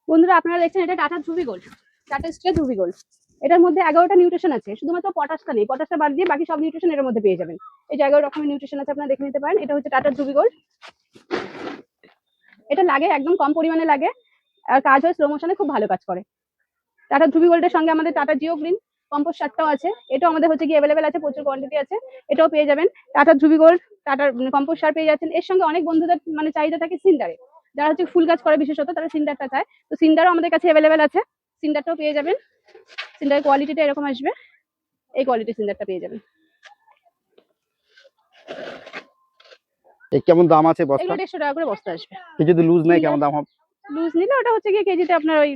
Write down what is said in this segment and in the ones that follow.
বন্ধুরা আপনারা দেখছেন এটা Tata Dhruvi gold, Tata steel Dhruvi gold. এটার মধ্যে 11টা নিউট্রিশন আছে, শুধুমাত্র পটাশটা নেই, পটাশটা বাদ দিয়ে বাকি সব নিউট্রিশন এর মধ্যে পেয়ে যাবেন। এই যে 11 রকমের নিউট্রিশন আছে, আপনারা দেখে নিতে পারেন। এটা হচ্ছে টাটা ধ্রুবী গোল্ড। এটা লাগে একদম কম পরিমাণে লাগে, আর কাজ হয় স্লো মোশনে, খুব ভালো কাজ করে। টাটা ধ্রুবী গোল্ডের সঙ্গে আমাদের টাটা জিও গ্রিন কম্পোস্ট সারটাও আছে, এটাও আমাদের হচ্ছে কি অ্যাভেলেবেল আছে, প্রচুর কোয়ান্টিটি আছে, এটাও পেয়ে যাবেন। টাটা ধ্রুবী গোল্ড, টাটার কম্পোস্ট সার পেয়ে যাচ্ছেন। এর সঙ্গে অনেক বন্ধুদের মানে চাহিদা থাকে সিন্ডারে, যারা হচ্ছে ফুল গাছ করে বিশেষত, তারা সিন্ডারটা চায়, তো সিন্ডারও আমাদের কাছে অ্যাভেলেবেল আছে, সিন্ডারটাও পেয়ে যাবেন। সিন্ডারের কোয়ালিটিটা এরকম আসবে, এই কোয়ালিটি সিন্ডারটা পেয়ে যাবেন। এই কেমন দাম আছে বস্তা? এগুলো 150 টাকা করে বস্তা আসবে। যদি লুজ নাই কেমন দাম হবে? লুজ নিলে ওটা হচ্ছে গিয়ে কেজিতে আপনার ওই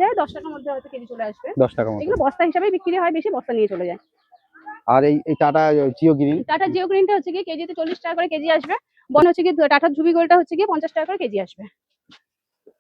10 টাকার মধ্যে হয়তো কেজি চলে আসবে। 10 টাকা মতো। এগুলো বস্তা হিসাবে বিক্রি হয়, বেশি বস্তা নিয়ে চলে যায়। আর এই টাটা জিও গ্রিন, টাটা জিও গ্রিনটা হচ্ছে গিয়ে কেজিতে 40 টাকা করে কেজি আসবে। বন হচ্ছে গিয়ে টাটা ধ্রুবী গোল্ডটা হচ্ছে গিয়ে 50 টাকা করে কেজি আসবে।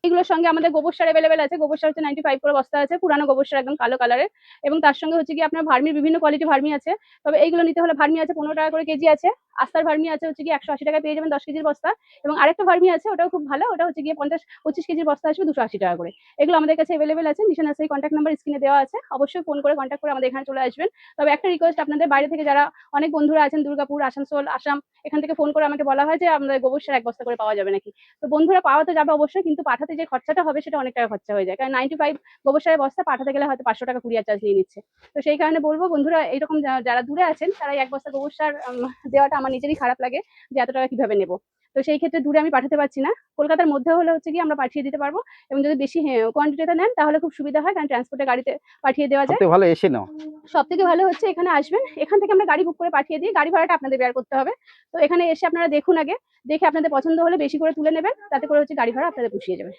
এগুলোর সঙ্গে আমাদের গোবর সার অ্যাভেলেবেল আছে, গোবর সার হচ্ছে 95 করে বস্তা আছে, পুরানো গোবর সার একদম কালো কালারের। এবং তার সঙ্গে হচ্ছে কি আপনার ভার্মির বিভিন্ন কোয়ালিটি ভার্মি আছে, তবে এইগুলো নিতে হলে ভার্মি আছে 15 টাকা করে কেজি আছে। আস্তার ভার্মি আছে হচ্ছে কি 180 টাকা পেয়ে যাবেন 10 কেজির বস্তা। এবং আরেকটা ভার্মি আছে, ওটাও খুব ভালো, ওটা হচ্ছে গিয়ে 25 কেজির বস্তা আসবে 280 টাকা করে। এগুলো আমাদের কাছে অ্যাভেলেবেল আছে, নিশা নার্সারি কন্ট্যাক্ট নাম্বার স্ক্রিনে দেওয়া আছে, অবশ্যই ফোন করে কন্ট্যাক্ট করে আমাদের এখানে চলে আসবেন। তবে একটা রিকোয়েস্ট, আপনাদের বাইরে থেকে যারা অনেক বন্ধুরা আছেন, দুর্গাপুর, আসানসোল, আসাম, এখান থেকে ফোন করে আমাকে বলা হয় যে আমাদের গোবর সার 1 বস্তা করে পাওয়া যাবে নাকি। তো বন্ধুরা, পাওয়া তো যাবে অবশ্যই, কিন্তু পাঠাতে যে খরচাটা হবে সেটা অনেক টাকা খরচা হয়ে যায়, কারণ 95 গোবর সারের বস্তা পাঠাতে গেলে হয়তো 500 টাকা কুরিয়ার চার্জ নিয়ে নিচ্ছে। তো সেই কারণে বলবো বন্ধুরা, এইরকম যারা দূরে আছেন তারা 1 বস্তা গোবর সার দেওয়াটা আমার নিজেরই খারাপ লাগে যে এত টাকা কিভাবে নেবো। তো সেই ক্ষেত্রে দূরে আমি পাঠাতে পারছি না, কলকাতার মধ্যে হলে হচ্ছে কি আমরা পাঠিয়ে দিতে পারবো। এবং যদি বেশি কোয়ান্টিটিতে নেন তাহলে খুব সুবিধা হয়, কারণ ট্রান্সপোর্টে গাড়িতে পাঠিয়ে দেওয়া যায়। সবথেকে ভালো এসে নাও। সব থেকে ভালো হচ্ছে এখানে আসবেন, এখান থেকে আমরা গাড়ি বুক করে পাঠিয়ে দিই, গাড়ি ভাড়াটা আপনাদের বের করতে হবে। তো এখানে এসে আপনারা দেখুন, আগে দেখে আপনাদের পছন্দ হলে বেশি করে তুলে নেবেন, তাতে করে হচ্ছে গাড়ি ভাড়া আপনাদের পুষিয়ে যাবে।